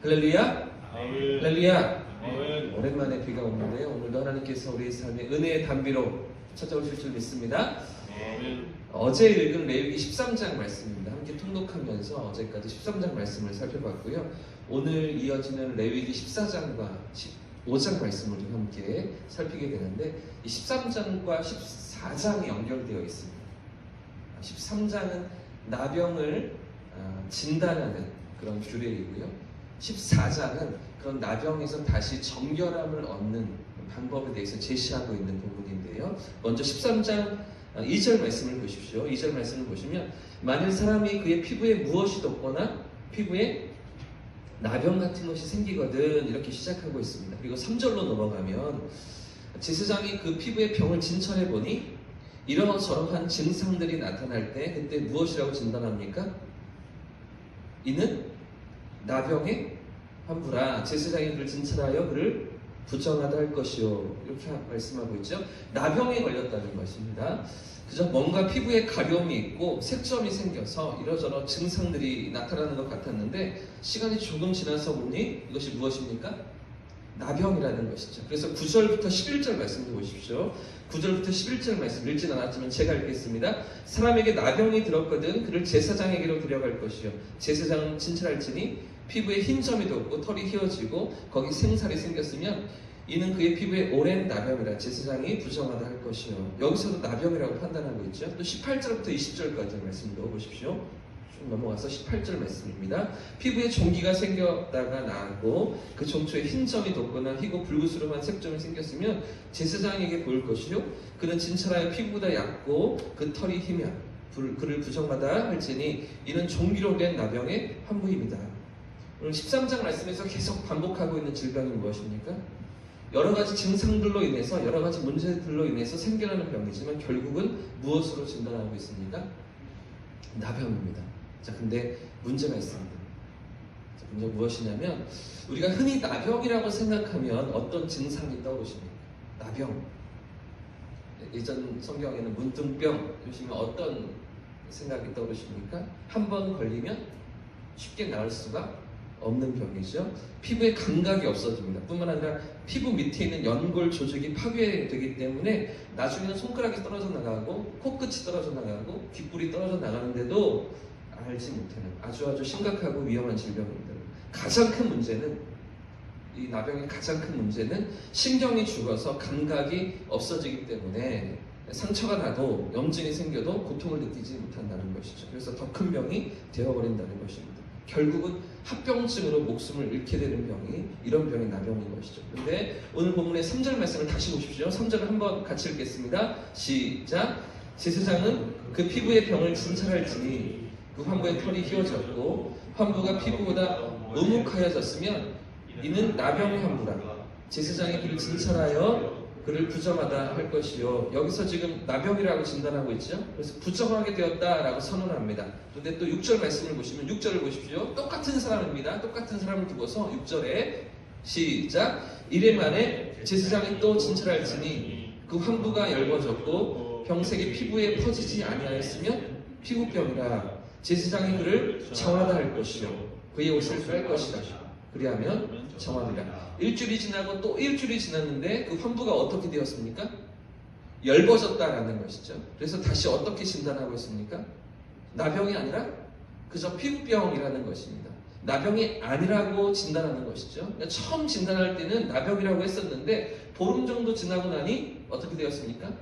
할렐루야. 아멘. 할렐루야. 아멘. 오랜만에 비가 오는데요. 오늘도 하나님께서 우리 삶의 은혜의 단비로 찾아오실 줄 믿습니다. 아멘. 어제 읽은 레위기 13장 말씀입니다. 함께 통독하면서 어제까지 13장 말씀을 살펴봤고요. 오늘 이어지는 레위기 14장과 15장 말씀을 좀 함께 살피게 되는데 이 13장과 14장이 연결되어 있습니다. 13장은 나병을 진단하는 그런 규례이고요. 14장은 그런 나병에서 다시 정결함을 얻는 방법에 대해서 제시하고 있는 부분인데요. 먼저 13장 2절 말씀을 보십시오. 2절 말씀을 보시면 만일 사람이 그의 피부에 무엇이 돋거나 피부에 나병 같은 것이 생기거든 이렇게 시작하고 있습니다. 그리고 3절로 넘어가면 제사장이 그 피부에 병을 진찰해 보니 이러저러한 증상들이 나타날 때 그때 무엇이라고 진단합니까? 이는 나병의 환부라. 제사장이 그를 진찰하여 그를 부정하다 할 것이요. 이렇게 말씀하고 있죠. 나병에 걸렸다는 것입니다. 그저 뭔가 피부에 가려움이 있고 색점이 생겨서 이러저러 증상들이 나타나는 것 같았는데 시간이 조금 지나서 보니 이것이 무엇입니까? 나병이라는 것이죠. 그래서 9절부터 11절 말씀을 보십시오. 9절부터 11절 말씀 읽진 않았지만 제가 읽겠습니다. 사람에게 나병이 들었거든 그를 제사장에게로 데려갈 것이요. 제사장은 진찰할지니 피부에 흰 점이 돋고 털이 휘어지고 거기 생살이 생겼으면 이는 그의 피부에 오랜 나병이라 제사장이 부정하다 할 것이요. 여기서도 나병이라고 판단하고 있죠. 또 18절부터 20절까지 말씀 넣어보십시오. 좀 넘어가서 18절 말씀입니다. 피부에 종기가 생겼다가 나고 그 종초에 흰 점이 돋거나 희고 붉으스름한 색점이 생겼으면 제사장에게 보일 것이요. 그는 진찰하여 피부보다 얇고 그 털이 희면 그를 부정하다 할지니 이는 종기로 된 나병의 환부입니다. 오늘 13장 말씀에서 계속 반복하고 있는 질병이 무엇입니까? 여러 가지 증상들로 인해서 여러 가지 문제들로 인해서 생겨나는 병이지만 결국은 무엇으로 진단하고 있습니까? 나병입니다. 자, 근데 문제가 있습니다. 자, 문제가 무엇이냐면 우리가 흔히 나병이라고 생각하면 어떤 증상이 떠오르십니까? 나병. 예전 성경에는 문둥병 보시면 어떤 생각이 떠오르십니까? 한 번 걸리면 쉽게 나을 수가 없는 병이죠. 피부에 감각이 없어집니다. 뿐만 아니라 피부 밑에 있는 연골 조직이 파괴되기 때문에 나중에는 손가락이 떨어져 나가고 코끝이 떨어져 나가고 귓불이 떨어져 나가는데도 알지 못하는 아주 심각하고 위험한 질병입니다. 가장 큰 문제는 이 나병의 가장 큰 문제는 신경이 죽어서 감각이 없어지기 때문에 상처가 나도 염증이 생겨도 고통을 느끼지 못한다는 것이죠. 그래서 더 큰 병이 되어버린다는 것입니다. 결국은 합병증으로 목숨을 잃게 되는 병이 이런 병이 나병인 것이죠. 그런데 오늘 본문의 3절 말씀을 다시 보십시오. 3절을 한번 같이 읽겠습니다. 시작. 제사장은 그 피부의 병을 진찰할지니 그 환부의 털이 휘어졌고 환부가 피부보다 우묵하여졌으면 이는 나병의 환부라. 제사장이 그를 진찰하여 그를 부정하다 할 것이요. 여기서 지금 나병이라고 진단하고 있죠. 그래서 부정하게 되었다라고 선언합니다. 그런데 또 6절 말씀을 보시면 6절을 보십시오. 똑같은 사람입니다. 똑같은 사람을 두고서 6절에 시작. 이래 만에 제사장이 또 진찰할지니 그 환부가 엷어졌고 병색이 피부에 퍼지지 아니하였으면 피부병이라. 제사장이 그를 정하다 할 것이요. 그의 옷을 빨 것이라. 그리하면 정하리라. 일주일이 지나고 또 일주일이 지났는데 그 환부가 어떻게 되었습니까? 엷어졌다라는 것이죠. 그래서 다시 어떻게 진단하고 있습니까? 나병이 아니라 그저 피부병이라는 것입니다. 나병이 아니라고 진단하는 것이죠. 그러니까 처음 진단할 때는 나병이라고 했었는데 보름 정도 지나고 나니 어떻게 되었습니까?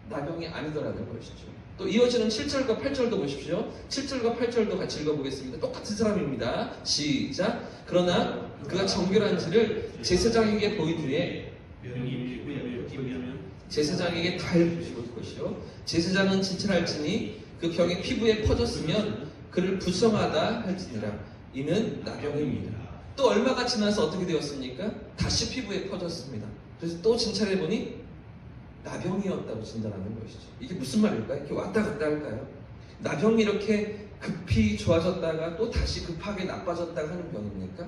나병이 아니더라는 것이죠. 또 이어지는 7절과 8절도 보십시오. 7절과 8절도 같이 읽어보겠습니다. 똑같은 사람입니다. 시작. 그러나 그가 정결한지를 제사장에게 보인 후에 제사장에게 달 것이요. 제사장은 진찰할지니 그 병이 피부에 퍼졌으면 그를 부정하다 할지니라. 이는 나병입니다. 또 얼마가 지나서 어떻게 되었습니까? 다시 피부에 퍼졌습니다. 그래서 또 진찰해보니 나병이었다고 진단하는 것이죠. 이게 무슨 말일까요? 이렇게 왔다 갔다 할까요? 나병이 이렇게 급히 좋아졌다가 또 다시 급하게 나빠졌다가 하는 병입니까?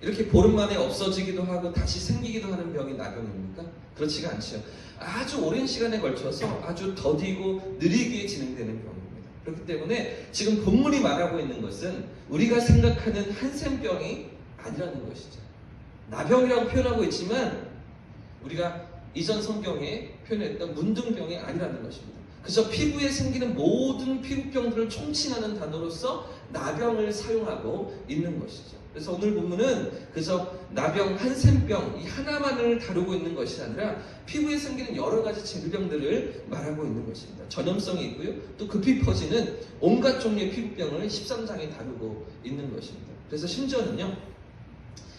이렇게 보름 만에 없어지기도 하고 다시 생기기도 하는 병이 나병입니까? 그렇지가 않죠. 아주 오랜 시간에 걸쳐서 아주 더디고 느리게 진행되는 병입니다. 그렇기 때문에 지금 본문이 말하고 있는 것은 우리가 생각하는 한센병이 아니라는 것이죠. 나병이라고 표현하고 있지만 우리가 이전 성경에 표현했던 문둥병이 아니라는 것입니다. 그저 피부에 생기는 모든 피부병들을 총칭하는 단어로서 나병을 사용하고 있는 것이죠. 그래서 오늘 본문은 그저 나병, 한센병 이 하나만을 다루고 있는 것이 아니라 피부에 생기는 여러 가지 질병들을 말하고 있는 것입니다. 전염성이 있고요. 또 급히 퍼지는 온갖 종류의 피부병을 13장에 다루고 있는 것입니다. 그래서 심지어는요.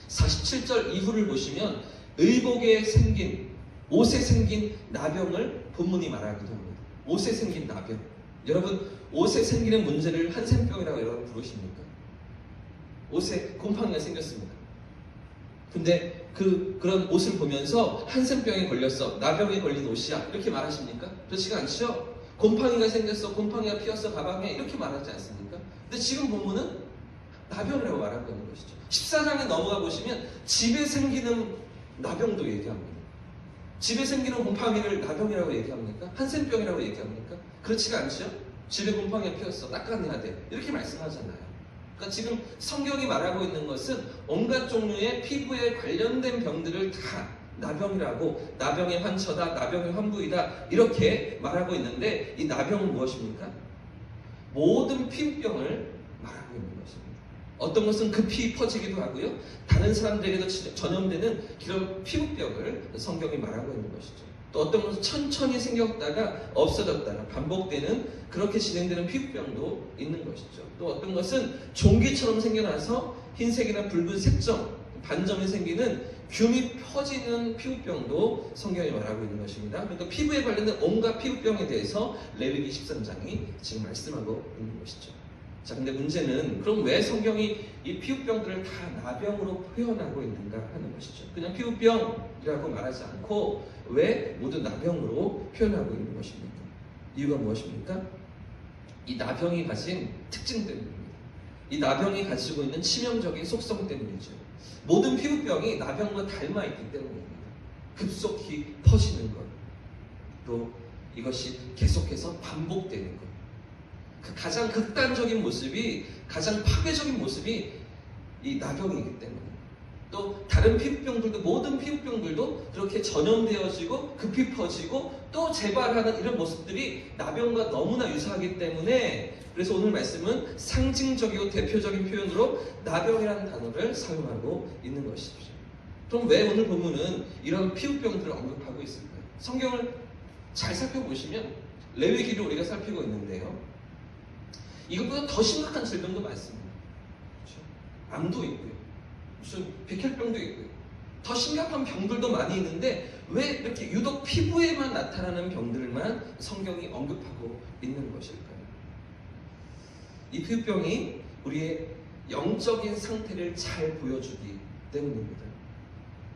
47절 이후를 보시면 의복에 생긴, 옷에 생긴 나병을 본문이 말하기도 합니다. 옷에 생긴 나병. 여러분, 옷에 생기는 문제를 한센병이라고 여러분 부르십니까? 옷에 곰팡이가 생겼습니다. 근데 그런 옷을 보면서 한센병에 걸렸어, 나병에 걸린 옷이야 이렇게 말하십니까? 그렇지가 않죠? 곰팡이가 생겼어, 곰팡이가 피었어 가방에 이렇게 말하지 않습니까? 근데 지금 본문은 나병이라고 말하고 있는 것이죠. 14장에 넘어가 보시면 집에 생기는 나병도 얘기합니다. 집에 생기는 곰팡이를 나병이라고 얘기합니까? 한센병이라고 얘기합니까? 그렇지가 않죠? 집에 곰팡이가 피었어, 닦아내야 돼 이렇게 말씀하잖아요. 그러니까 지금 성경이 말하고 있는 것은 온갖 종류의 피부에 관련된 병들을 다 나병이라고, 나병의 환처다, 나병의 환부이다 이렇게 말하고 있는데 이 나병은 무엇입니까? 모든 피부병을 말하고 있는 것입니다. 어떤 것은 급히 퍼지기도 하고요. 다른 사람들에게도 전염되는 그런 피부병을 성경이 말하고 있는 것이죠. 또 어떤 것은 천천히 생겼다가 없어졌다가 반복되는 그렇게 진행되는 피부병도 있는 것이죠. 또 어떤 것은 종기처럼 생겨나서 흰색이나 붉은 색점, 반점이 생기는 균이 퍼지는 피부병도 성경이 말하고 있는 것입니다. 그러니까 피부에 관련된 온갖 피부병에 대해서 레위기 13장이 지금 말씀하고 있는 것이죠. 자, 근데 문제는 그럼 왜 성경이 이 피부병들을 다 나병으로 표현하고 있는가 하는 것이죠. 그냥 피부병이라고 말하지 않고 왜 모두 나병으로 표현하고 있는 것입니까? 이유가 무엇입니까? 이 나병이 가진 특징 때문입니다. 이 나병이 가지고 있는 치명적인 속성 때문이죠. 모든 피부병이 나병과 닮아있기 때문입니다. 급속히 퍼지는 것, 또 이것이 계속해서 반복되는 것, 그 가장 극단적인 모습이, 가장 파괴적인 모습이 이 나병이기 때문에, 또 다른 피부병들도, 모든 피부병들도 그렇게 전염되어지고 급히 퍼지고 또 재발하는 이런 모습들이 나병과 너무나 유사하기 때문에, 그래서 오늘 말씀은 상징적이고 대표적인 표현으로 나병이라는 단어를 사용하고 있는 것이죠. 그럼 왜 오늘 본문은 이런 피부병들을 언급하고 있을까요? 성경을 잘 살펴보시면 레위기를 우리가 살피고 있는데요, 이것보다 더 심각한 질병도 많습니다. 그렇죠? 암도 있고요, 무슨 백혈병도 있고요, 더 심각한 병들도 많이 있는데 왜 이렇게 유독 피부에만 나타나는 병들만 성경이 언급하고 있는 것일까요? 이 피부병이 우리의 영적인 상태를 잘 보여주기 때문입니다.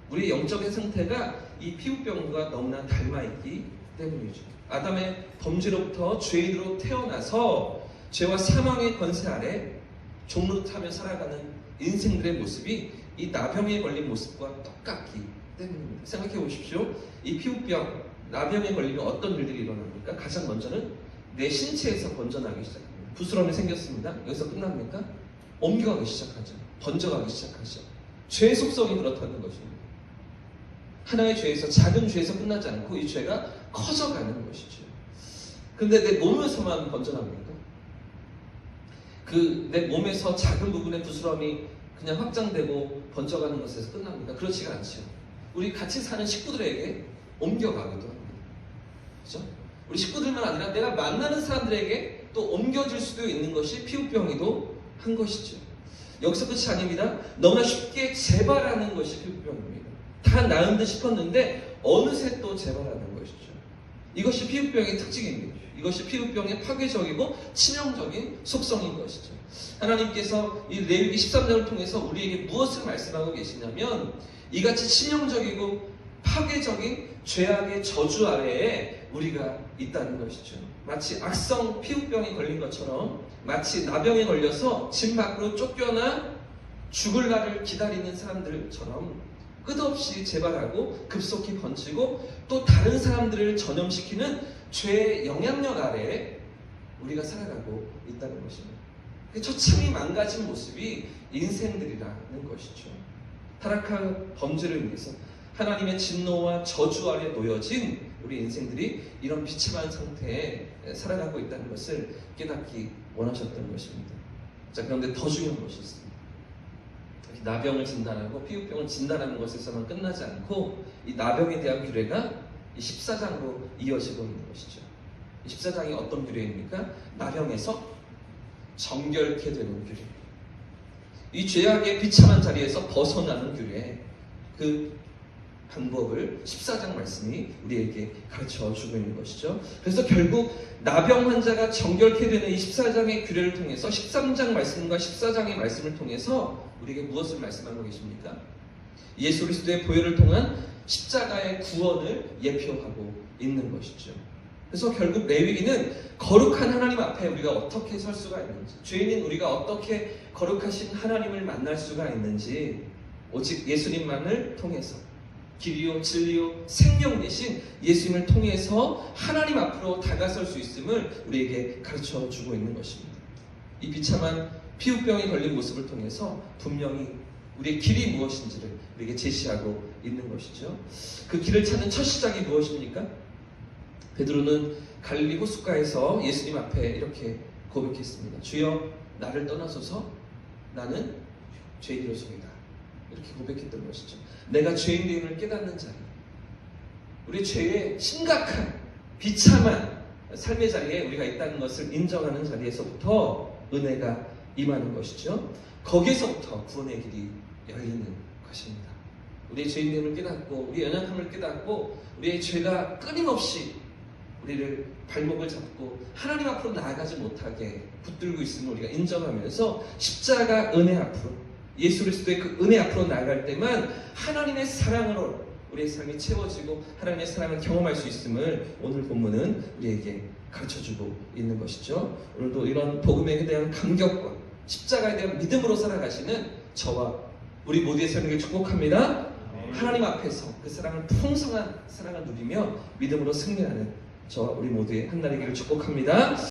우리의 영적인 상태가 이 피부병과 너무나 닮아있기 때문이죠. 아담의 범죄로부터 죄인으로 태어나서 죄와 사망의 권세 아래 종노릇하며 살아가는 인생들의 모습이 이 나병에 걸린 모습과 똑같기 때문입니다. 생각해 보십시오. 이 피부병, 나병에 걸리면 어떤 일들이 일어납니까? 가장 먼저는 내 신체에서 번져나기 시작합니다. 부스럼이 생겼습니다. 여기서 끝납니까? 옮겨가기 시작하죠. 번져가기 시작하죠. 죄의 속성이 그렇다는 것입니다. 하나의 죄에서, 작은 죄에서 끝나지 않고 이 죄가 커져가는 것이죠. 근데 내 몸에서만 번져납니까? 내 몸에서 작은 부분의 부스럼이 그냥 확장되고 번져가는 것에서 끝납니까? 그렇지가 않죠. 우리 같이 사는 식구들에게 옮겨가기도 합니다. 그렇죠? 우리 식구들만 아니라 내가 만나는 사람들에게 또 옮겨질 수도 있는 것이 피부병이기도 한 것이죠. 여기서 끝이 아닙니다. 너무나 쉽게 재발하는 것이 피부병입니다. 다 나은 듯 싶었는데 어느새 또 재발하는 것이죠. 이것이 피부병의 특징입니다. 이것이 피부병의 파괴적이고 치명적인 속성인 것이죠. 하나님께서 이 레위기 13장을 통해서 우리에게 무엇을 말씀하고 계시냐면, 이같이 치명적이고 파괴적인 죄악의 저주 아래에 우리가 있다는 것이죠. 마치 악성 피부병이 걸린 것처럼, 마치 나병에 걸려서 집 밖으로 쫓겨나 죽을 날을 기다리는 사람들처럼 끝없이 재발하고 급속히 번지고 또 다른 사람들을 전염시키는 죄의 영향력 아래에 우리가 살아가고 있다는 것입니다. 처참히 망가진 모습이 인생들이라는 것이죠. 타락한 범죄를 인해서 하나님의 진노와 저주 아래 놓여진 우리 인생들이 이런 비참한 상태에 살아가고 있다는 것을 깨닫기 원하셨던 것입니다. 자, 그런데 더 중요한 것이 있습니다. 나병을 진단하고 피부병을 진단하는 것에서만 끝나지 않고 이 나병에 대한 규례가 이 14장으로 이어지고 있는 것이죠. 이 14장이 어떤 규례입니까? 나병에서 정결케 되는 규례. 이 죄악의 비참한 자리에서 벗어나는 규례. 그 방법을 14장 말씀이 우리에게 가르쳐 주고 있는 것이죠. 그래서 결국 나병 환자가 정결케 되는 이 14장의 규례를 통해서 13장 말씀과 14장의 말씀을 통해서 우리에게 무엇을 말씀하고 계십니까? 예수 그리스도의 보혈을 통한 십자가의 구원을 예표하고 있는 것이죠. 그래서 결국 레위기는 거룩한 하나님 앞에 우리가 어떻게 설 수가 있는지, 죄인인 우리가 어떻게 거룩하신 하나님을 만날 수가 있는지, 오직 예수님만을 통해서 길이요 진리요 생명 되신 예수님을 통해서 하나님 앞으로 다가설 수 있음을 우리에게 가르쳐 주고 있는 것입니다. 이 비참한 피부병에 걸린 모습을 통해서 분명히 우리의 길이 무엇인지를 우리에게 제시하고 있는 것이죠. 그 길을 찾는 첫 시작이 무엇입니까? 베드로는 갈릴리 호숫가에서 예수님 앞에 이렇게 고백했습니다. 주여, 나를 떠나소서, 나는 죄인이로소이다. 이렇게 고백했던 것이죠. 내가 죄인됨을 깨닫는 자리, 우리 죄의 심각한 비참한 삶의 자리에 우리가 있다는 것을 인정하는 자리에서부터 은혜가 임하는 것이죠. 거기에서부터 구원의 길이 열리는 것입니다. 우리의 죄인됨을 깨닫고 우리의 연약함을 깨닫고 우리의 죄가 끊임없이 우리를 발목을 잡고 하나님 앞으로 나아가지 못하게 붙들고 있음을 우리가 인정하면서 십자가 은혜 앞으로, 예수 그리스도의 그 은혜 앞으로 나아갈 때만 하나님의 사랑으로 우리의 삶이 채워지고 하나님의 사랑을 경험할 수 있음을 오늘 본문은 우리에게 가르쳐주고 있는 것이죠. 오늘도 이런 복음에 대한 감격과 십자가에 대한 믿음으로 살아가시는 저와 우리 모두의 삶을 축복합니다. 하나님 앞에서 그 사랑을, 풍성한 사랑을 누리며 믿음으로 승리하는 저와 우리 모두의 한날이기를 축복합니다.